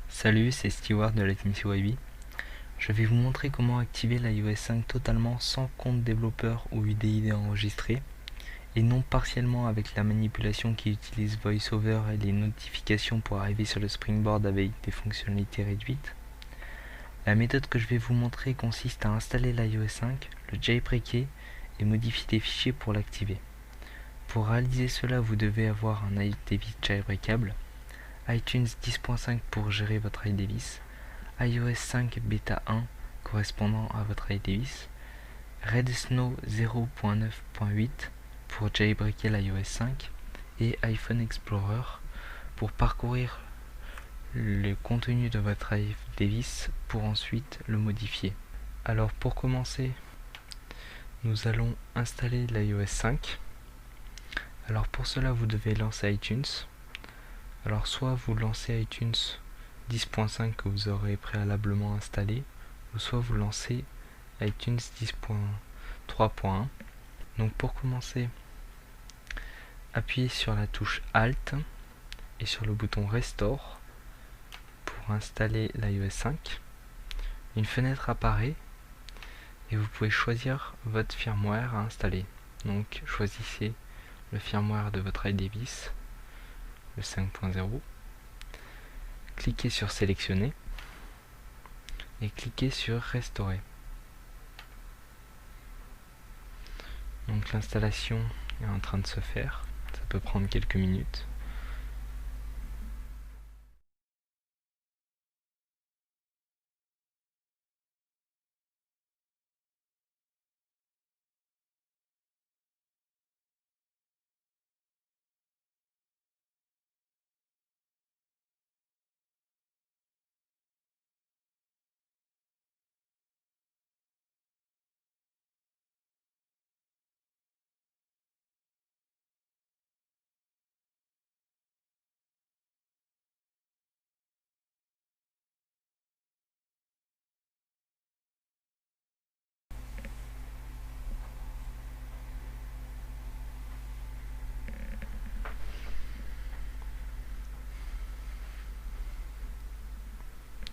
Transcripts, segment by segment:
Salut, c'est Stewart de la Team CYB. Je vais vous montrer comment activer l'iOS 5 totalement sans compte développeur ou UDID enregistré et non partiellement avec la manipulation qui utilise VoiceOver et les notifications pour arriver sur le Springboard avec des fonctionnalités réduites. La méthode que je vais vous montrer consiste à installer l'iOS 5, le jailbreaker et modifier des fichiers pour l'activer. Pour réaliser cela, vous devez avoir un iDevice jailbreakable, iTunes 10.5 pour gérer votre iDevice, iOS 5 Beta 1 correspondant à votre iDevice, Redsn O 0.9.8 pour jailbreaker l'iOS 5 et iPhone Explorer pour parcourir le contenu de votre iDevice pour ensuite le modifier. Alors pour commencer, nous allons installer l'iOS 5. Alors pour cela, vous devez lancer iTunes. Alors soit vous lancez iTunes 10.5 que vous aurez préalablement installé, ou soit vous lancez iTunes 10.3.1. Donc pour commencer, appuyez sur la touche Alt et sur le bouton Restore pour installer l'iOS 5. Une fenêtre apparaît et vous pouvez choisir votre firmware à installer. Donc choisissez le firmware de votre iDevice, le 5.0. Cliquez sur Sélectionner et cliquez sur Restaurer. Donc l'installation est en train de se faire, ça peut prendre quelques minutes.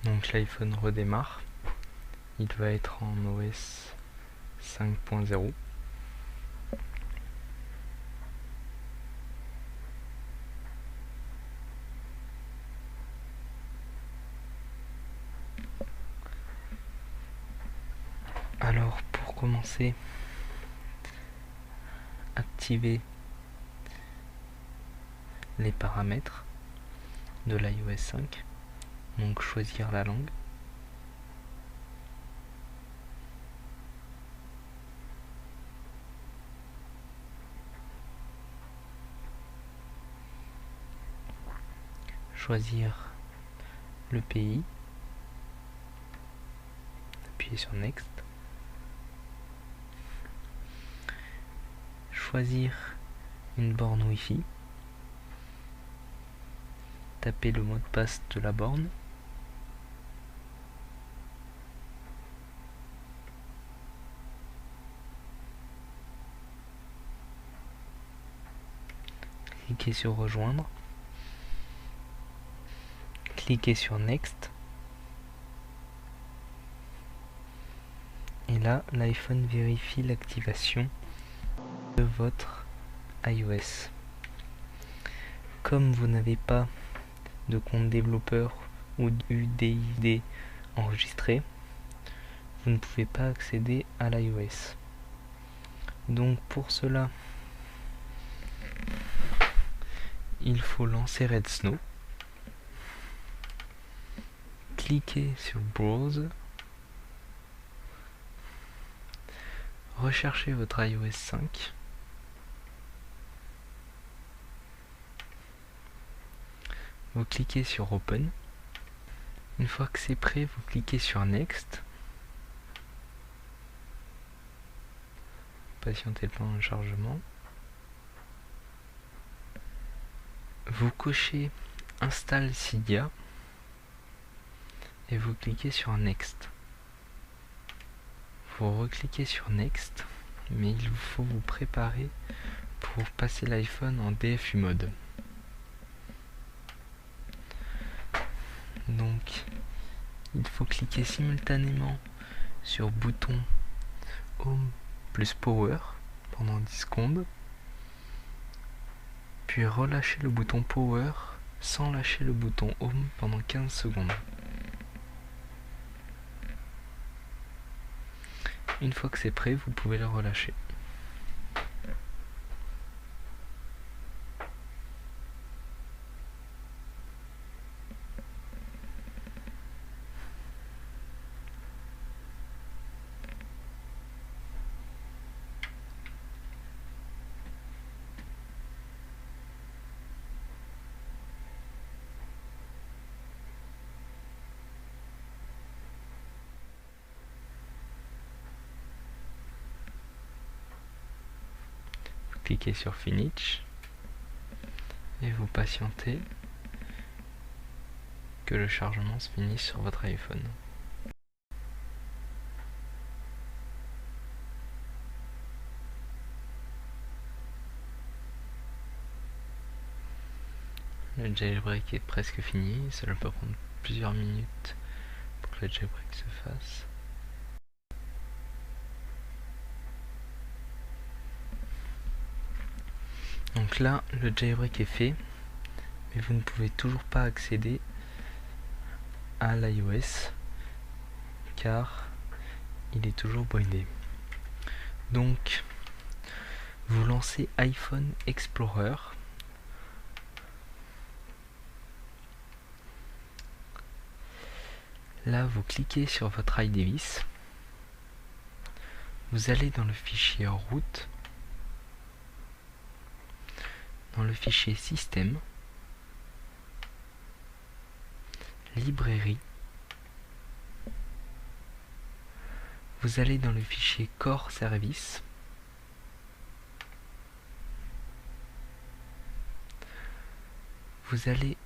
Donc l'iPhone redémarre, il va être en OS 5.0. Alors pour commencer, activer les paramètres de l'iOS 5, donc choisir la langue. Choisir le pays, appuyer sur Next, choisir une borne Wi-Fi, taper le mot de passe de la borne, cliquez sur Rejoindre, cliquez sur Next, et là l'iPhone vérifie l'activation de votre iOS. Comme vous n'avez pas de compte développeur ou UDID enregistré, vous ne pouvez pas accéder à l'iOS. Donc pour cela, il faut lancer Redsn O, cliquez sur Browse, recherchez votre iOS 5, vous cliquez sur Open. Une fois que c'est prêt, vous cliquez sur Next. Patientez le temps de chargement. Vous cochez Install Cydia et vous cliquez sur Next. Vous recliquez sur Next, mais il faut vous préparer pour passer l'iPhone en DFU mode. Donc il faut cliquer simultanément sur bouton Home plus Power pendant 10 secondes, puis relâcher le bouton Power sans lâcher le bouton Home pendant 15 secondes. Une fois que c'est prêt, vous pouvez le relâcher. Cliquez sur Finish et vous patientez que le chargement se finisse sur votre iPhone. Le jailbreak est presque fini, cela peut prendre plusieurs minutes pour que le jailbreak se fasse. Donc là, le jailbreak est fait, mais vous ne pouvez toujours pas accéder à l'iOS car il est toujours bridé. Donc, vous lancez iPhone Explorer. Là, vous cliquez sur votre iDevice. Vous allez dans le fichier route, dans le fichier système, librairie. Vous allez dans le fichier core service. Vous allez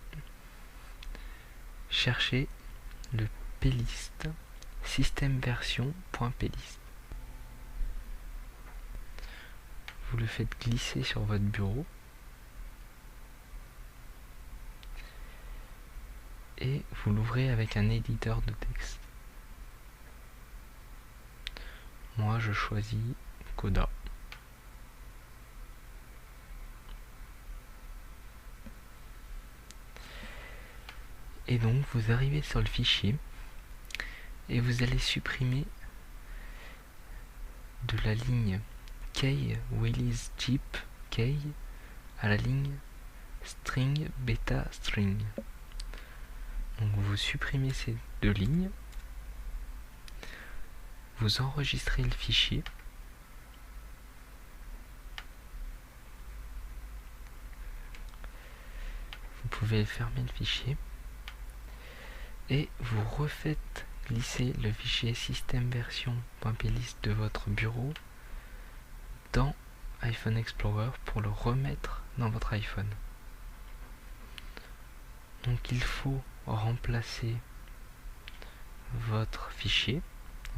chercher le plist système version.plist. Vous le faites glisser sur votre bureau et vous l'ouvrez avec un éditeur de texte. Moi je choisis Coda. Et donc vous arrivez sur le fichier et vous allez supprimer de la ligne Key Willys Jeep Key à la ligne string beta string. Donc vous supprimez ces deux lignes, vous enregistrez le fichier, vous pouvez fermer le fichier et vous refaites glisser le fichier système version.plist de votre bureau dans iPhone Explorer pour le remettre dans votre iPhone. Donc il faut remplacer votre fichier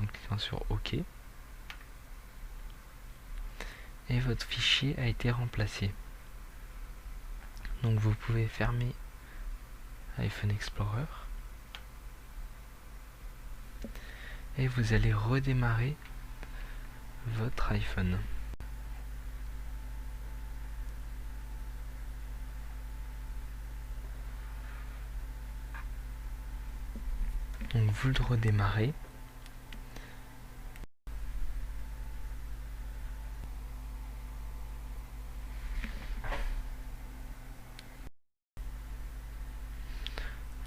en cliquant sur OK et votre fichier a été remplacé. Donc vous pouvez fermer iPhone Explorer et vous allez redémarrer votre iPhone. Donc vous le redémarrez.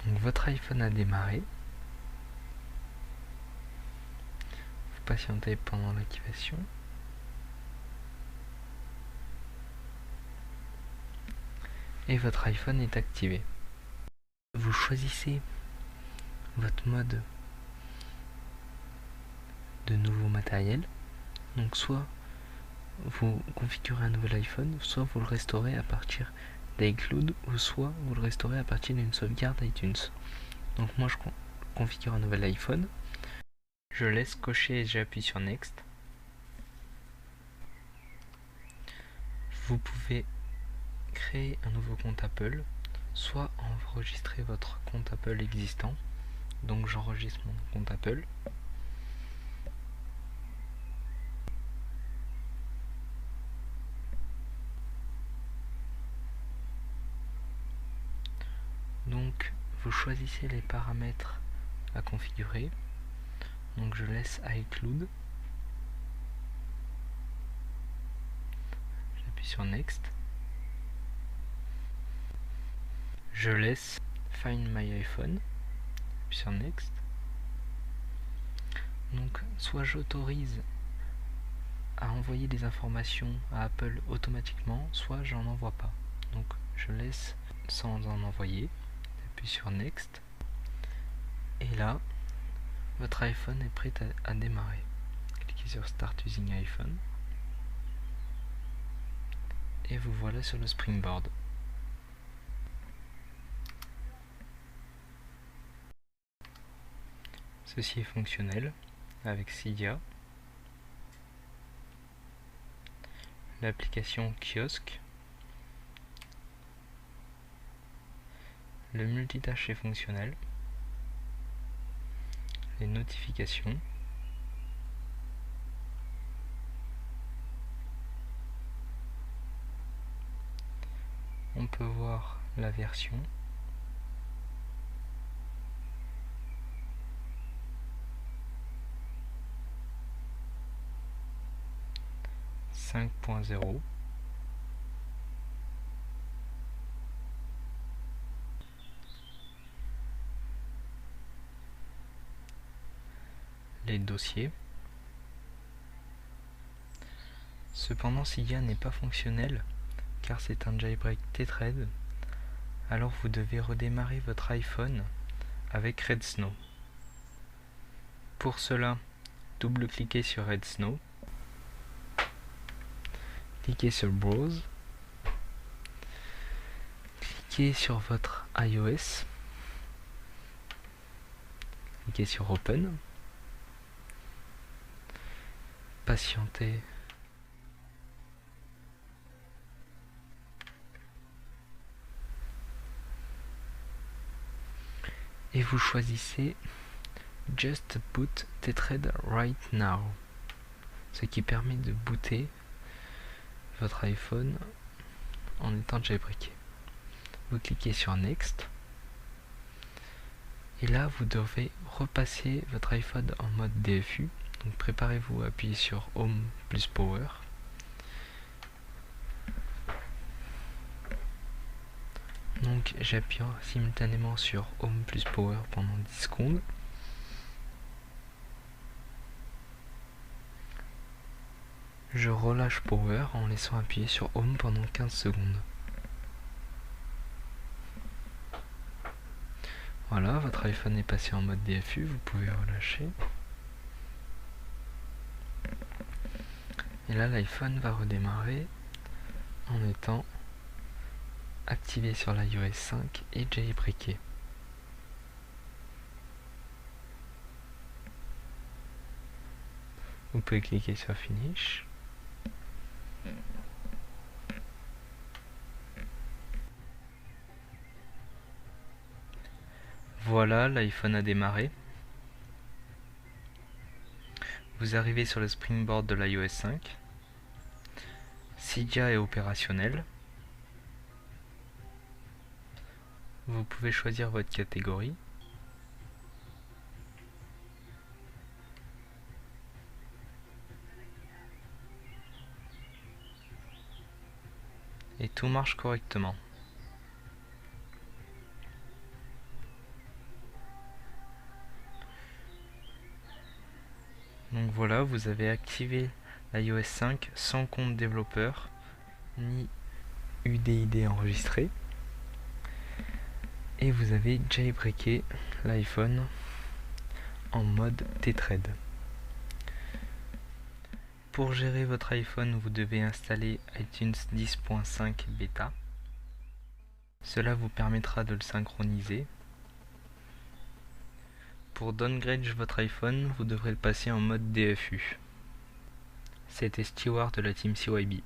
Donc votre iPhone a démarré. Vous patientez pendant l'activation. Et votre iPhone est activé. Vous choisissez votre mode de nouveau matériel. Donc soit vous configurez un nouvel iPhone, soit vous le restaurez à partir d'iCloud, ou soit vous le restaurez à partir d'une sauvegarde iTunes. Donc moi je configure un nouvel iPhone. Je laisse cocher et j'appuie sur Next. Vous pouvez créer un nouveau compte Apple, soit enregistrer votre compte Apple existant Donc j'enregistre mon compte Apple. Donc vous choisissez les paramètres à configurer. Donc je laisse iCloud. J'appuie sur Next. Je laisse Find My iPhone. J'appuie sur Next. Donc soit j'autorise à envoyer des informations à Apple automatiquement, soit j'en envoie pas. Donc je laisse sans en envoyer. J'appuie sur Next. Et là, votre iPhone est prêt à démarrer. Cliquez sur Start Using iPhone. Et vous voilà sur le Springboard. Ceci est fonctionnel avec Cydia, l'application Kiosque, le multitâche est fonctionnel, les notifications, on peut voir la version, .0. Les dossiers. Cependant, Cydia n'est pas fonctionnel car c'est un jailbreak Tethread, alors vous devez redémarrer votre iPhone avec Redsn. Pour cela, double-cliquez sur Redsn, cliquez sur Browse, cliquez sur votre iOS, cliquez sur Open, patientez et vous choisissez Just Boot Tethread Right Now, ce qui permet de booter votre iPhone en étant jailbreaké. Vous cliquez sur Next et là vous devez repasser votre iPhone en mode DFU. Donc préparez-vous à appuyer sur Home plus Power. Donc j'appuie simultanément sur Home plus Power pendant 10 secondes. Je relâche Power en laissant appuyer sur Home pendant 15 secondes. Voilà, votre iPhone est passé en mode DFU, vous pouvez relâcher. Et là, l'iPhone va redémarrer en étant activé sur l'iOS 5 et jailbreaké. Vous pouvez cliquer sur Finish. Voilà, l'iPhone a démarré. Vous arrivez sur le Springboard de l'iOS 5. Cydia est opérationnel. Vous pouvez choisir votre catégorie. Et tout marche correctement. Donc voilà, vous avez activé l'iOS 5 sans compte développeur ni UDID enregistré. Et vous avez jailbreaké l'iPhone en mode Tethread. Pour gérer votre iPhone, vous devez installer iTunes 10.5 Beta. Cela vous permettra de le synchroniser. Pour downgrade votre iPhone, vous devrez le passer en mode DFU. C'était Stewart de la team CYB.